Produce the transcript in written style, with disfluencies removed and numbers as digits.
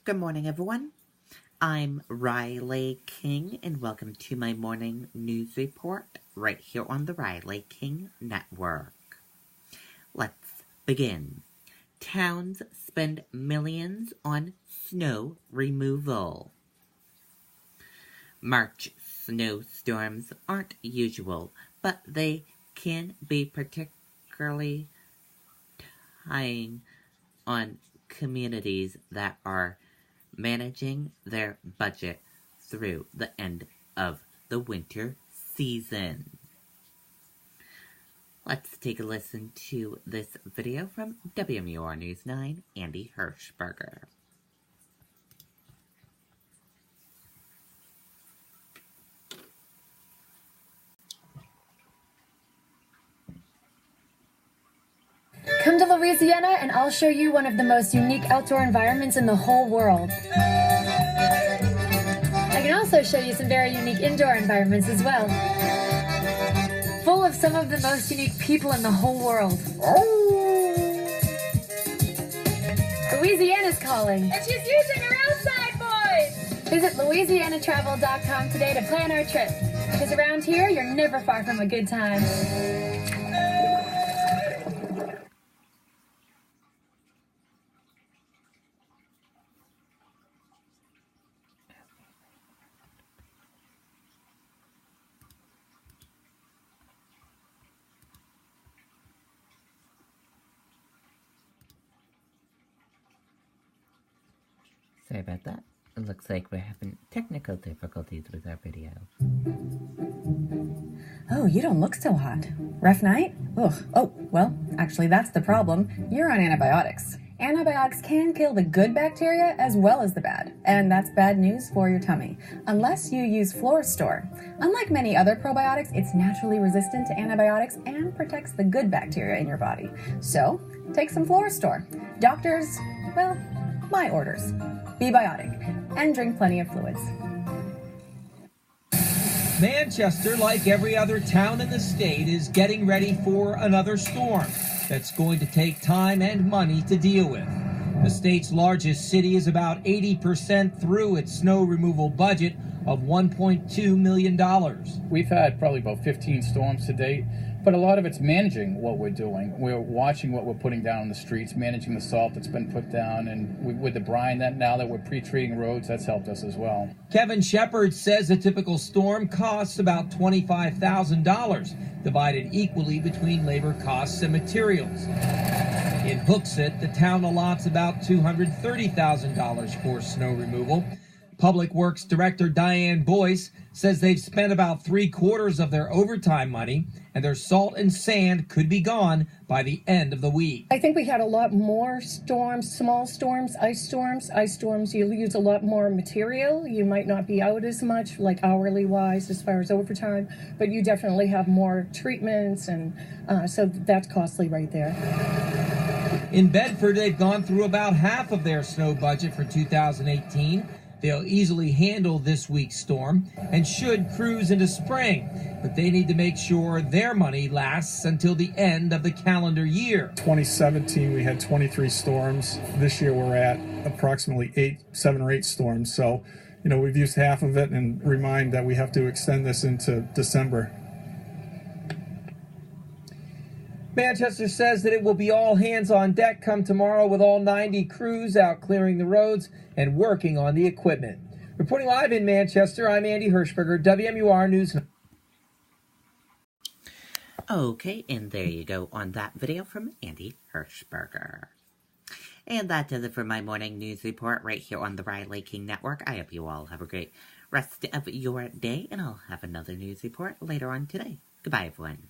Good morning, everyone. I'm Riley King, and welcome to my morning news report right here on the Riley King Network. Let's begin. Towns spend millions on snow removal. March snowstorms aren't usual, but they can be particularly trying on communities that are managing their budget through the end of the winter season. Let's take a listen to this video from WMUR News 9, Andy Hirschberger. Come to Louisiana and I'll show you one of the most unique outdoor environments in the whole world. I can also show you some very unique indoor environments as well. Full of some of the most unique people in the whole world. Louisiana's calling. And she's using her outside voice! Visit LouisianaTravel.com today to plan our trip. Because around here, you're never far from a good time. Sorry about that. It looks like we're having technical difficulties with our video. Oh, you don't look so hot. Rough night? Ugh. Oh, well, actually that's the problem. You're on antibiotics. Antibiotics can kill the good bacteria as well as the bad, and that's bad news for your tummy, unless you use Florastor. Unlike many other probiotics, it's naturally resistant to antibiotics and protects the good bacteria in your body. So, take some Florastor. Doctors, well, my orders. Be biotic and drink plenty of fluids. Manchester, like every other town in the state, is getting ready for another storm that's going to take time and money to deal with. The state's largest city is about 80% through its snow removal budget of $1.2 million. We've had probably about 15 storms to date, but a lot of it's managing what we're doing. We're watching what we're putting down on the streets, managing the salt that's been put down, and with the brine that now that we're pre-treating roads, that's helped us as well. Kevin Shepard says a typical storm costs about $25,000, divided equally between labor costs and materials. In Hooksett, the town allots about $230,000 for snow removal. Public Works Director Diane Boyce says they've spent about 3/4 of their overtime money, and their salt and sand could be gone by the end of the week. I think we had a lot more storms, small storms, ice storms. Ice storms, you use a lot more material. You might not be out as much, like hourly wise, as far as overtime, but you definitely have more treatments, and so that's costly right there. In Bedford, they've gone through about half of their snow budget for 2018. They'll easily handle this week's storm and should cruise into spring, but they need to make sure their money lasts until the end of the calendar year. 2017, we had 23 storms. This year, we're at approximately 7 or 8 storms. So, we've used half of it, and remind that we have to extend this into December. Manchester says that it will be all hands on deck come tomorrow, with all 90 crews out clearing the roads and working on the equipment. Reporting live in Manchester, I'm Andy Hirschberger, WMUR News. Okay, and there you go on that video from Andy Hirschberger. And that does it for my morning news report right here on the Riley King Network. I hope you all have a great rest of your day, and I'll have another news report later on today. Goodbye, everyone.